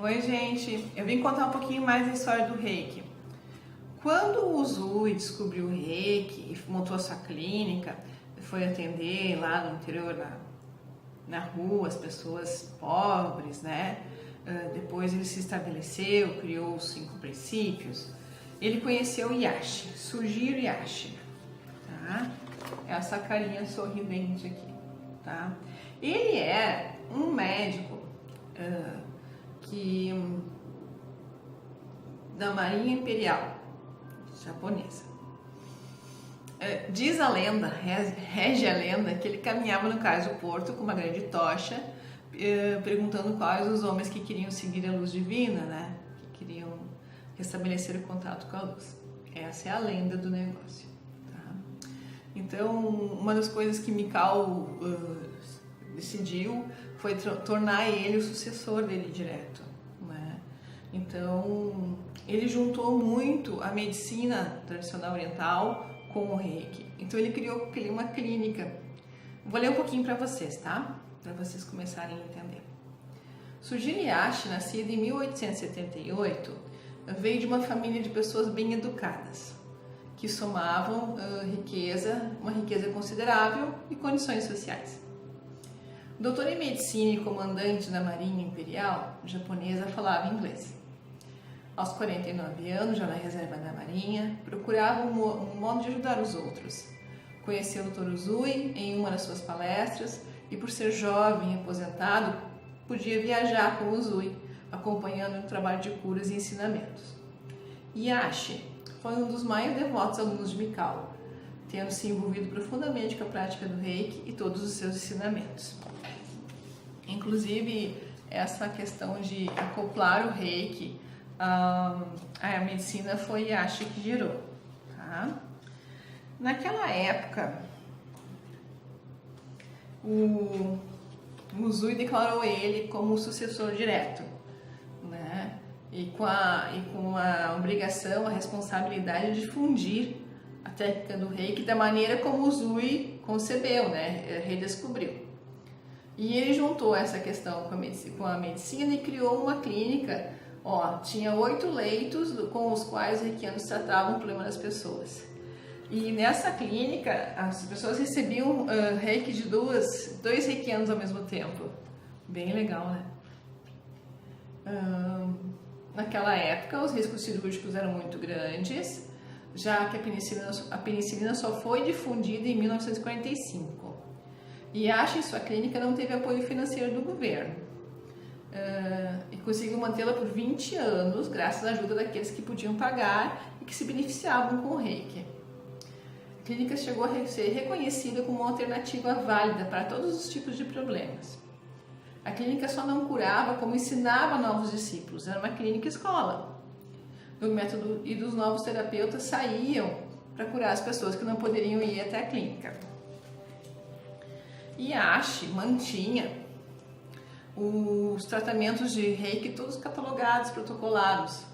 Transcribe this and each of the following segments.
Oi, gente. Eu vim contar um pouquinho mais da história do Reiki. Quando o Uzui descobriu o Reiki e montou a sua clínica, foi atender lá no interior, na rua, as pessoas pobres, né? Depois ele se estabeleceu, criou os 5 princípios. Ele conheceu o Yashi, Sujiro Yashi, tá? Essa carinha sorridente aqui, tá? Ele é um médico da Marinha Imperial japonesa. Diz a lenda, rege a lenda, que ele caminhava no cais do porto com uma grande tocha, perguntando quais os homens que queriam seguir a luz divina, né? Que queriam restabelecer o contato com a luz. Essa é a lenda do negócio, tá? Então, uma das coisas que Mikao decidiu foi tornar ele o sucessor dele direto, né? Então, ele juntou muito a medicina tradicional oriental com o Reiki. Então, ele criou uma clínica. Vou ler um pouquinho para vocês, tá? Para vocês começarem a entender. Sujiro Yashi, nascido em 1878, veio de uma família de pessoas bem educadas, que somavam uma riqueza considerável e condições sociais. Doutor em medicina e comandante da Marinha Imperial japonesa, falava inglês. Aos 49 anos, já na reserva da Marinha, procurava um modo de ajudar os outros. Conheceu o Dr. Uzui em uma das suas palestras e, por ser jovem e aposentado, podia viajar com o Uzui, acompanhando o trabalho de curas e ensinamentos. Yashi foi um dos mais devotos alunos de Mikao, tendo se envolvido profundamente com a prática do Reiki e todos os seus ensinamentos. Inclusive, essa questão de acoplar o Reiki à medicina foi Yashi que gerou, tá? Naquela época, o Uzui declarou ele como sucessor direto, né? E com a obrigação, a responsabilidade de difundir a técnica do Reiki da maneira como o Uzui concebeu, né? Redescobriu. E ele juntou essa questão com a medicina e criou uma clínica. Tinha 8 leitos com os quais os reikianos tratavam o problema das pessoas. E nessa clínica, as pessoas recebiam reiki de dois reikianos ao mesmo tempo. Bem legal, né? Naquela época, os riscos cirúrgicos eram muito grandes, já que a penicilina só foi difundida em 1945. E Yashi, em sua clínica, não teve apoio financeiro do governo. E conseguiu mantê-la por 20 anos, graças à ajuda daqueles que podiam pagar e que se beneficiavam com o Reiki. A clínica chegou a ser reconhecida como uma alternativa válida para todos os tipos de problemas. A clínica só não curava, como ensinava novos discípulos. Era uma clínica escola. O método e dos novos terapeutas saíam para curar as pessoas que não poderiam ir até a clínica. Yashi mantinha os tratamentos de Reiki todos catalogados, protocolados,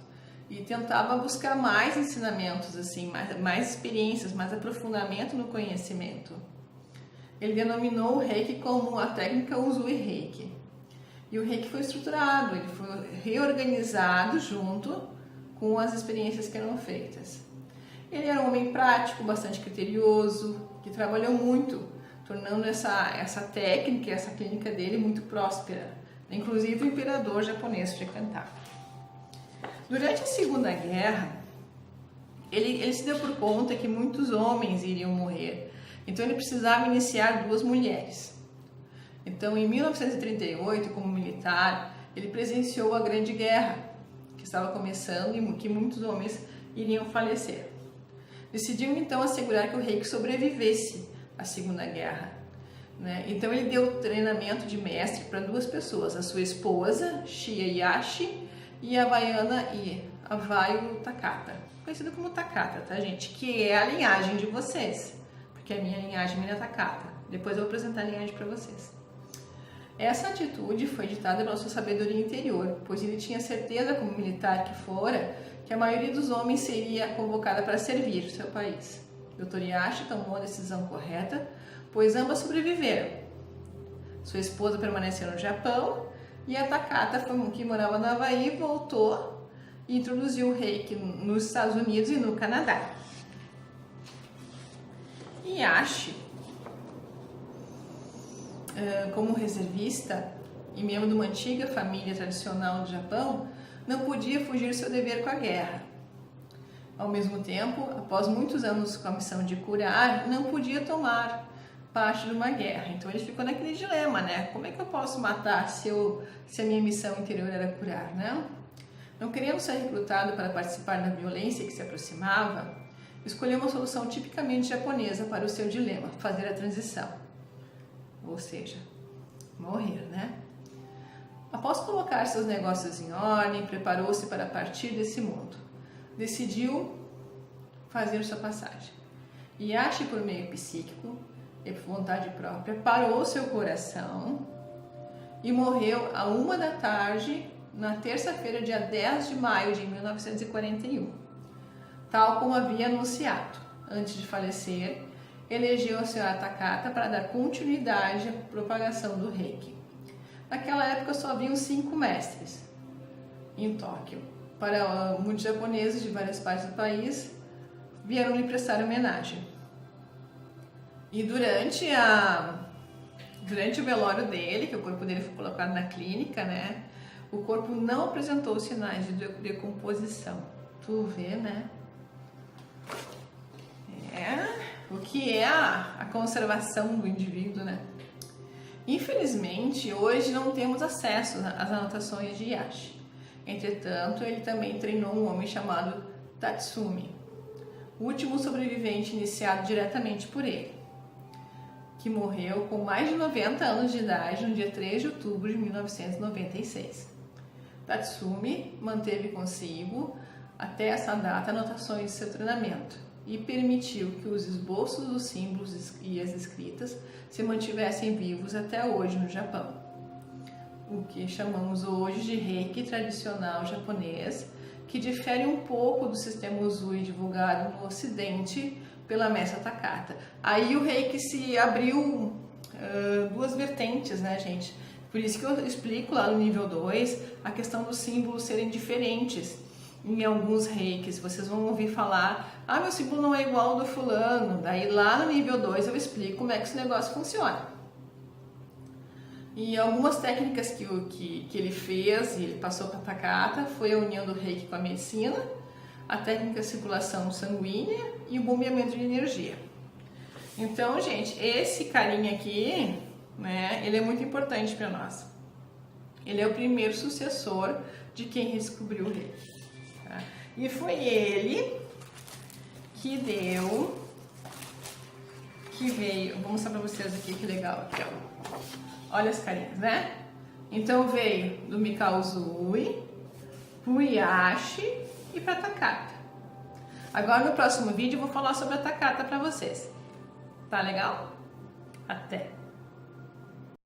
e tentava buscar mais ensinamentos, assim, mais experiências, mais aprofundamento no conhecimento. Ele denominou o Reiki como a técnica Uzui Reiki. E o Reiki foi estruturado, ele foi reorganizado junto com as experiências que eram feitas. Ele era um homem prático, bastante criterioso, que trabalhou muito, tornando essa técnica, essa clínica dele muito próspera. Inclusive o imperador japonês frequentava. Durante a Segunda Guerra, ele se deu por conta que muitos homens iriam morrer. Então ele precisava iniciar 2 mulheres. Então, em 1938, como militar, ele presenciou a Grande Guerra, que estava começando e que muitos homens iriam falecer. Decidiu então assegurar que o Reiki sobrevivesse à Segunda Guerra, né? Então ele deu treinamento de mestre para 2 pessoas, a sua esposa, Shia Yashi, e a havaiana Avaio Takata, conhecida como Takata, tá, gente? Que é a linhagem de vocês, porque a minha linhagem é Takata. Depois eu vou apresentar a linhagem para vocês. Essa atitude foi ditada pela sua sabedoria interior, pois ele tinha certeza, como militar que fora, que a maioria dos homens seria convocada para servir o seu país. Dr. Yashi tomou a decisão correta, pois ambas sobreviveram. Sua esposa permaneceu no Japão E a Takata, que morava no Havaí, voltou e introduziu o reiki nos Estados Unidos e no Canadá. Yashi, como reservista e membro de uma antiga família tradicional do Japão, não podia fugir do seu dever com a guerra. Ao mesmo tempo, após muitos anos com a missão de curar, não podia tomar parte de uma guerra. Então ele ficou naquele dilema, né? Como é que eu posso matar se a minha missão interior era curar, né? Não querendo ser recrutado para participar da violência que se aproximava, escolheu uma solução tipicamente japonesa para o seu dilema, fazer a transição. Ou seja, morrer, né? Após colocar seus negócios em ordem, preparou-se para partir desse mundo. Decidiu fazer sua passagem. Yashi, por meio psíquico e por vontade própria, parou seu coração e morreu à 1 da tarde, na terça-feira, dia 10 de maio de 1941. Tal como havia anunciado. Antes de falecer, elegeu a senhora Takata para dar continuidade à propagação do reiki. Naquela época só haviam 5 mestres em Tóquio. Para muitos japoneses de várias partes do país, vieram lhe prestar homenagem. E durante o velório dele, que o corpo dele foi colocado na clínica, né, o corpo não apresentou sinais de decomposição. Tu vê, né? O que é a conservação do indivíduo, né? Infelizmente, hoje não temos acesso às anotações de Yashi. Entretanto, ele também treinou um homem chamado Tatsumi, o último sobrevivente iniciado diretamente por ele, que morreu com mais de 90 anos de idade no dia 3 de outubro de 1996. Tatsumi manteve consigo, até essa data, anotações de seu treinamento e permitiu que os esboços dos símbolos e as escritas se mantivessem vivos até hoje no Japão. O que chamamos hoje de reiki tradicional japonês, que difere um pouco do sistema Usui divulgado no Ocidente pela mestra Takata. Aí o reiki se abriu duas vertentes, né, gente? Por isso que eu explico lá no nível 2 a questão dos símbolos serem diferentes. Em alguns reikis, vocês vão ouvir falar: ah, meu símbolo não é igual ao do fulano. Daí lá no nível 2 eu explico como é que esse negócio funciona. E algumas técnicas que ele fez e ele passou para a Takata foi a união do reiki com a medicina, a técnica de circulação sanguínea e o bombeamento de energia. Então, gente, esse carinha aqui, né, ele é muito importante para nós. Ele é o primeiro sucessor de quem redescobriu o reiki. Tá? E foi ele que veio, vou mostrar para vocês aqui que legal aqui, ó. Olha as carinhas, né? Então veio do Mikao Usui, pro Yashi e pra Takata. Agora no próximo vídeo eu vou falar sobre a Takata para vocês. Tá legal? Até!